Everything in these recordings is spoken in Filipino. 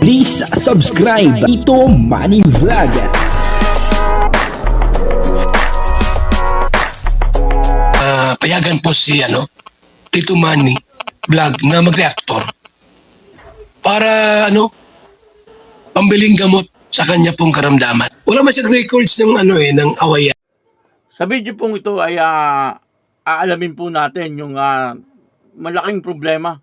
Please subscribe Ito Money Vlog. Payagan po si Tito Manny Vlog na mag-reactor para pambiling gamot sa kanya pong karamdaman. Wala man siyang records ng ng awayan. Sa video pong ito ay aalamin po natin yung malaking problema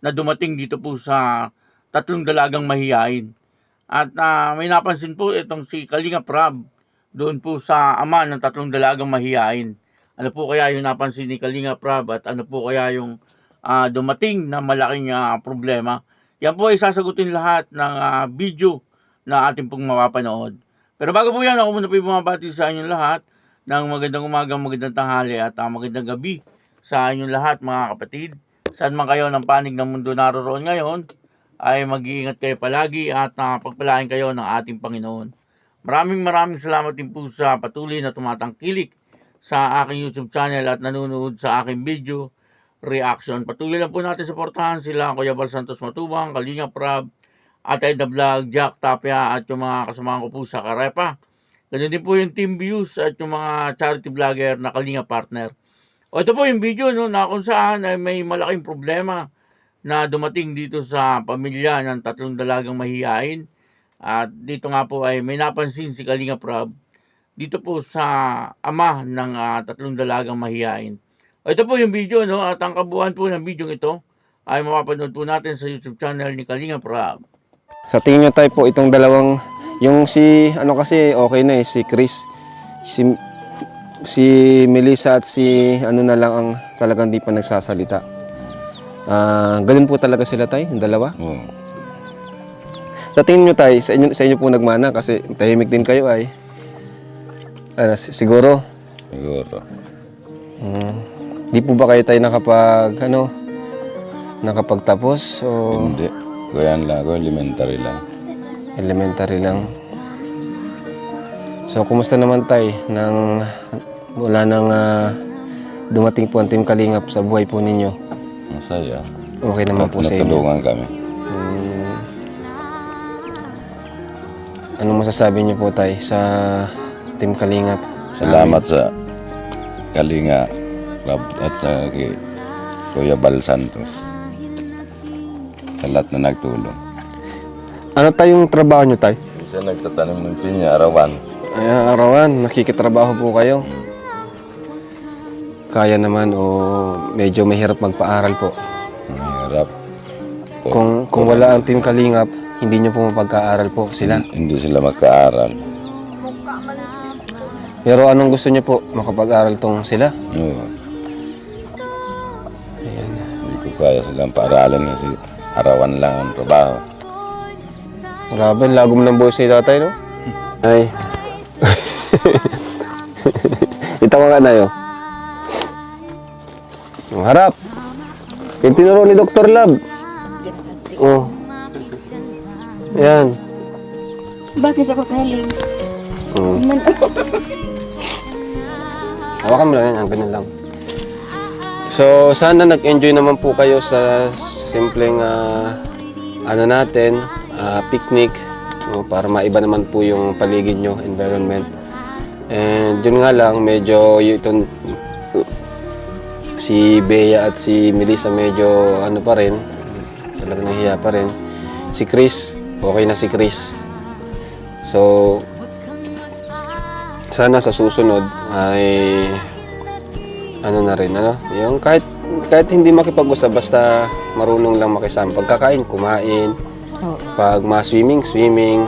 na dumating dito po sa tatlong dalagang mahiyain. At may napansin po itong si Kalinga Prab doon po sa ama ng tatlong dalagang mahiyain. Ano po kaya yung napansin ni Kalinga Prab at ano po kaya yung dumating na malaking problema? Yan po ay sasagutin lahat ng video na ating pong mapapanood. Pero bago po yan, ako muna po yung bumabati sa inyong lahat ng magandang umaga, magandang tanghali at magandang gabi sa inyong lahat mga kapatid. Saan man kayo ng panig ng mundo naroroon ngayon, ay mag-iingat kayo palagi at pagpalain kayo ng ating Panginoon. Maraming salamat din po sa patuloy na tumatangkilik sa aking YouTube channel at nanonood sa aking video reaction. Patuloy lang po natin suportahan sila Kuya Bal Santos Matubang, Kalinga Prab, Atay The Vlog, Jack Tapia at yung mga kasamahan ko po sa Karepa. Ganun din po yung Team Views at yung mga charity vlogger na Kalinga Partner. O ito po yung video na kung saan ay may malaking problema na dumating dito sa pamilya ng tatlong dalagang mahiyain. At dito nga po ay may napansin si Kalinga Prab dito po sa ama ng tatlong dalagang mahiyain. O ito po yung video at ang kabuuan po ng video ito ay mapapanood po natin sa YouTube channel ni Kalinga Prab. Sa tingin nyo tayo po itong dalawang, yung si kasi okay na si Chris, si Melissa at si na lang ang talagang di pa nagsasalita. Ganun po talaga sila tayo, yung dalawa. Sa tingin nyo tayo, sa inyo po nagmana kasi tahimik din kayo ay. Siguro? Siguro. Di po ba kayo tayo nakapagtapos? O Hindi. Kuyan lang ako, elementary lang. elementary lang? So, kumusta naman tayo wala nang dumating po ang Team Kalingap sa buhay po ninyo? Masaya. Okay naman po sa inyo. Natulungan kami. Anong masasabi niyo po tayo sa Team Kalingap? Salamat sa Kalinga Rob at kay Kuya Bal Santos. Sa lahat na nagtulong. Ano tayong trabaho niyo tayo? Siya nagtatanim ng pinya, arawan. Ay, arawan, nakikitrabaho po kayo. Kaya naman o medyo mahirap magpaaral po? Mahirap. Kung wala ang Team Kalingap, hindi niyo po mapag-aaral po sila? Hindi sila magkaaral. Pero anong gusto niyo po? Makapag-aral tong sila? Oo. Ayan. Hindi ko kaya silang paaralin kasi arawan lang ang trabaho. Grabe, lagom ng boys ni tatay, no? Ay. Itawa nga na yun. Ang harap. Yung tinuro ni Dr. Lab. Oh. Yan. Bakit ako kaling? Hawakan mo lang yan, ang ganun lang. So, sana nag-enjoy naman po kayo sa simpleng picnic, para maiba naman po yung paligid nyo, environment. And yun nga lang, medyo si Bea at si Melissa medyo pa rin, talagang nahiya pa rin. Si Chris, okay na si Chris. So, sana sa susunod ay na rin, yung kahit hindi makipag-usap, basta marunong lang makisama. Pagkakain, kumain. Pag swimming,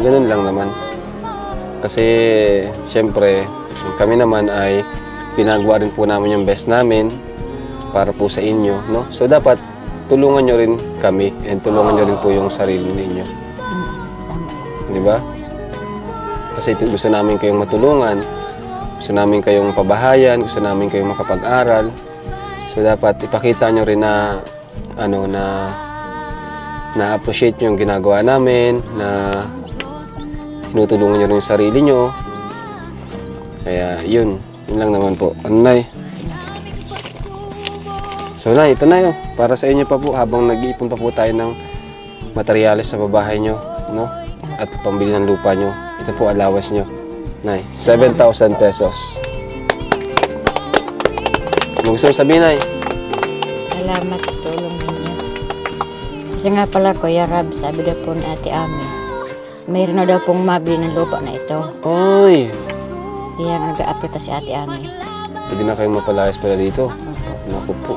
ganun lang naman. Kasi, syempre, kami naman ay pinagawa rin po namin yung best namin para po sa inyo, no? So, dapat tulungan nyo rin kami and tulungan nyo rin po yung sarili ninyo. Di ba? Kasi gusto namin kayong matulungan, gusto namin kayong pabahayan, gusto namin kayong makapag-aral. So, dapat ipakita nyo rin na na-appreciate nyo yung ginagawa namin, na tinutulungan nyo rin yung sarili nyo. Kaya, yun lang naman po. Nay? So, Nay, ito na yun. Para sa inyo pa po, habang nag-iipon pa po tayo ng materyales sa babahay nyo, no? At pambili ng lupa nyo. Ito po allowance nyo. Nay, 7,000 pesos. Ano gusto mo sabihin, Nay? Salamat sa tulong ninyo. Kasi nga pala, Kuya Rab, sabi daw po ni Ate Ami, mayroon na daw pong mabili ng lupa na ito. Oy, Kaya nag-a-aprita si Ate Ami. pwede na kayong mapalayas pala dito. Opo. Naku po.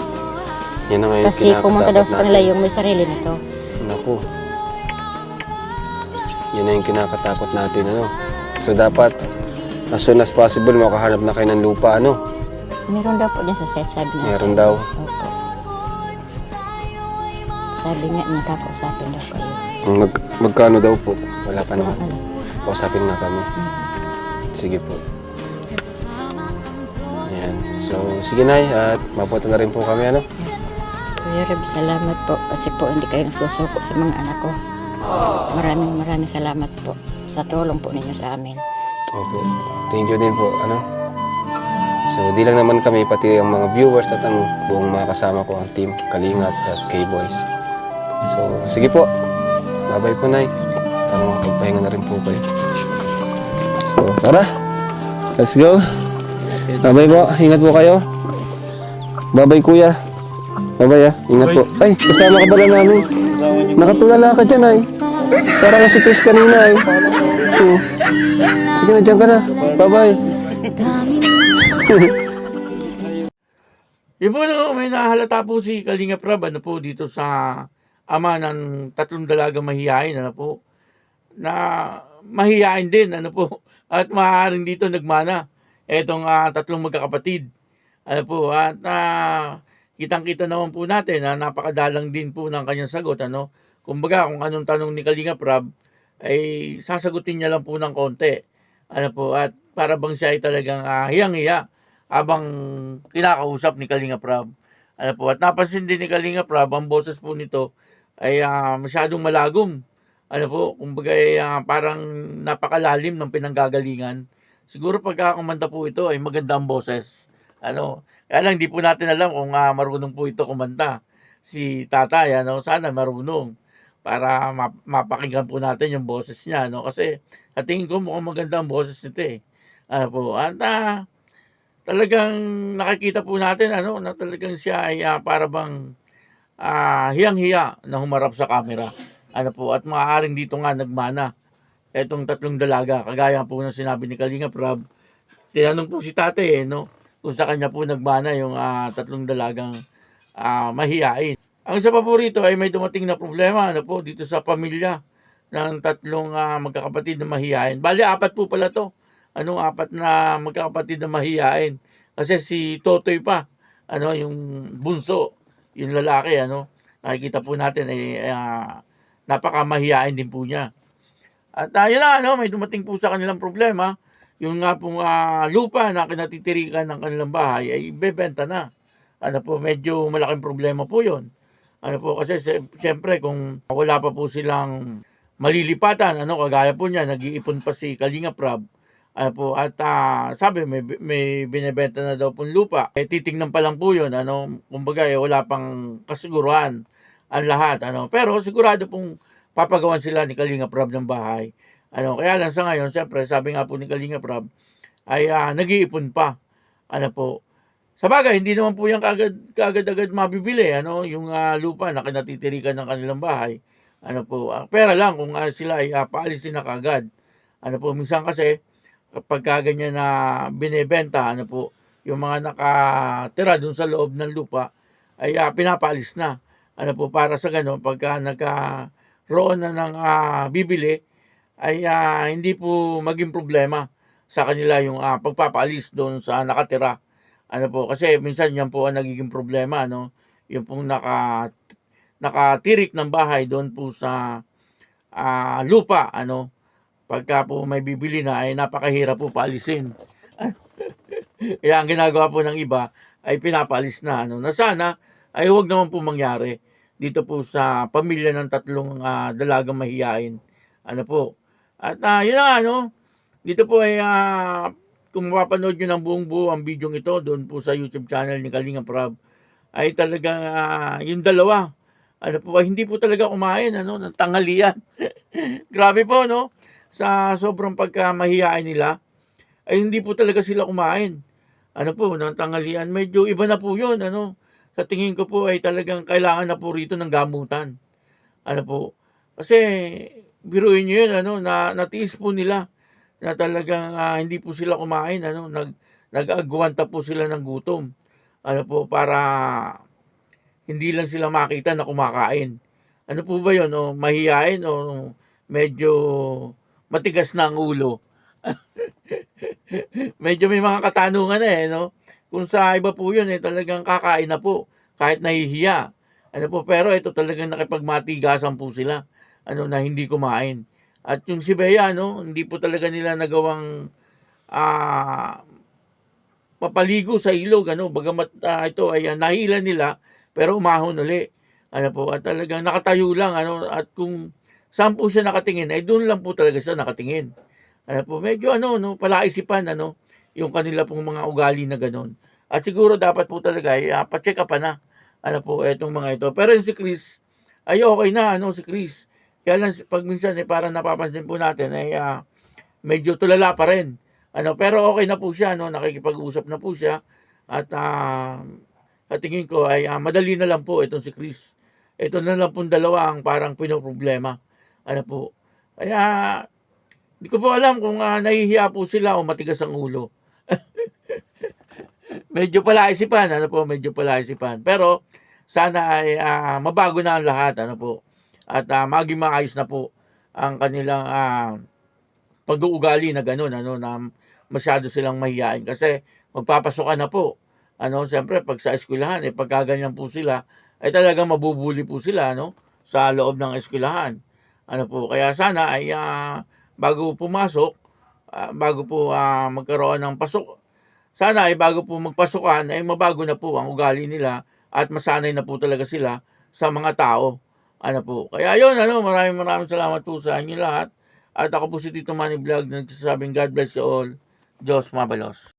Yan na ngayon Kasi pumunta daw sa natin. kanila yung may sarili nito. Naku. Yan na yung kinakatakot natin, ano? So, dapat, as soon as possible, makahanap na kayo ng lupa, ano? Meron daw po dyan sa site, sabi natin. Meron daw. Opo. Sabi nga, nakakausapin daw kayo. Magkano daw po? Wala pa Wala naman. alam. Kausapin na kami. Sige po. Yan. So, sige, Nay. At mapunta na rin po kami, ano? Kuya Rab, salamat po. Kasi po hindi kayo nagsusuko sa mga anak ko. Maraming salamat po sa tulong po ninyo sa amin. Opo. Thank you din po, ano? So, di lang naman kami, pati ang mga viewers at ang buong mga kasama ko, ang team, Kalingap at K-Boys. So, sige po. Bye-bye po, Nay. Para makapagpahinga na rin po kayo. So, tara. Let's go. Bye-bye po. Ingat po kayo. Bye-bye, Kuya. Bye-bye, ah. Ingat po. Ay, kasama ka pala namin. Nakatulala ka dyan, ay. Parang si Chris kanina, ay. Oo. Sige na, dyan ka na. Bye-bye. Yun po, no, may nahalata po si Kalingap Rab, ano po, dito sa ama ng 3 dalagang mahihain, ano po, na mahihain din, ano po, at maaaring dito nagmana etong 3 magkakapatid, ano po, at kitang-kita naman po natin na napakadalang din po ng kanyang sagot, ano, kumbaga kung anong tanong ni Kalingap Rab, ay sasagutin niya lang po ng konti, ano po, at para bang siya ay talagang hiyang-hiya habang kinakausap ni Kalingap Rab. Ano po, at napansin din ni Kalingap Rab, ang boses po nito ay masyadong malagom. Ano po, kumbaga ay parang napakalalim ng pinanggagalingan. Siguro pagka kumanta po ito ay maganda ang boses. Ano, kaya lang di po natin alam kung marunong po ito kumanta. Si tatay, ano, sana marunong para mapakinggan po natin yung boses niya, no? Kasi sa tingin ko mukhang maganda ang boses nito eh. Ano po, at talagang nakikita po natin ano na talagang siya ay para bang hiyang-hiya na humarap sa camera. Ano po, at maaaring dito nga nagmana etong 3 dalaga. Kagaya po ng sinabi ni Kalingap Rab, tinanong po si tate no, kung sa kanya po nagmana yung 3 dalagang mahiyain. Ang isa pa po rito ay may dumating na problema ano po dito sa pamilya ng 3 magkakapatid na mahiyain. Bali, 4 po pala to. 4 na magkakapatid na mahiyain. Kasi si Totoy pa, yung bunso, yung lalaki, nakikita po natin ay napakamahiyain din po niya. At yun na, may dumating po sa kanilang problema. Yung nga pong lupa na kinatitirikan ng kanilang bahay ay bebenta na. Medyo malaking problema po yun. Kasi siyempre kung wala pa po silang malilipatan, kagaya po niya, nag-iipon pa si Kalingap Rab. Sabi may binebenta na daw pong lupa. Titingnan pa lang po 'yon, kumbaga wala pang kasiguruhan ang lahat, Pero sigurado pong papagawan sila ni Kalingap Rab ng bahay. Kaya lang sa ngayon, siyempre, sabi nga po ni Kalingap Rab ay nag-iipon pa. Sabagay, hindi naman po yan kaagad-agad mabibili, yung lupa na kinatitirikan ng kanilang bahay. Pera lang kung sila ay paalisin na kaagad. Minsan kasi kapag ganyan na binebenta, yung mga nakatira dun sa loob ng lupa ay pinapaalis na. Para sa gano'n, pagka nagkaroon na ng bibili, ay hindi po maging problema sa kanila yung pagpapaalis doon sa nakatira. Kasi minsan yan po ang nagiging problema, yung pong nakatirik ng bahay doon po sa lupa, pagka po may bibili na ay napakahirap po paalisin. Kaya ang ginagawa po ng iba ay pinapaalis na, na sana ay huwag naman po mangyari dito po sa pamilya ng 3 dalagang mahiyain. At yun na, dito po ay kung mapapanood nyo ng buong buo ang video ito doon po sa YouTube channel ni Kalingap Rab, ay talagang yung dalawa ano po, hindi po talaga kumain ng tanghalian. Grabe po, no? Sa sobrang pagkamahiyain nila, ay hindi po talaga sila kumain. Ano po, ng tanghalian. Medyo iba na po yun, Sa tingin ko po ay talagang kailangan na po rito ng gamutan. Ano po, kasi biruin nyo yun, natiis po nila na talagang hindi po sila kumain, nag-agwanta po sila ng gutom. Ano po, para hindi lang sila makita na kumakain. Ano po ba yun? O mahihain o medyo matigas na ang ulo? Medyo may mga katanungan no? Kung sa iba po yun, talagang kakain na po, kahit nahihiya. Ano po, pero ito talagang nakipagmatigasan po sila, na hindi kumain. At yung si Bea, hindi po talaga nila nagawang mapaligo sa ilog, bagamat ito ay nahila nila, pero umahon uli. Ano po, at talagang nakatayo lang, at kung saan po siya nakatingin, ay doon lang po talaga siya nakatingin. Ano po, medyo palaisipan, yung kanila pong mga ugali na gano'n. At siguro dapat po talaga ay pa-check up na, etong mga ito. Pero yung si Chris, ay okay na, si Chris. Kaya lang, pag minsan, parang napapansin po natin, ay medyo tulala pa rin. Pero okay na po siya, nakikipag-usap na po siya. At sa tingin ko ay madali na lang po itong si Chris. Ito na lang pong dalawa ang parang pinoproblema. Ano po. Kaya, hindi ko po alam kung nahihiya po sila o matigas ang ulo. Medyo palaisipan, medyo palaisipan. Pero, sana ay mabago na ang lahat, At maging maayos na po ang kanilang pag-uugali na gano'n, na masyado silang mahihain. Kasi, magpapasokan na po. Siyempre, pag sa eskwelahan, pagka ganyan po sila, ay talagang mabubuli po sila, sa loob ng eskwelahan. Kaya sana ay bago pumasok, bago po magkaroon ng pasok, sana ay bago po magpasukan ay mabago na po ang ugali nila at masanay na po talaga sila sa mga tao. Kaya yun, maraming salamat po sa inyo lahat. At ako po si Tito Manny Vlog, nagsasabing God bless you all. Diyos mabalos.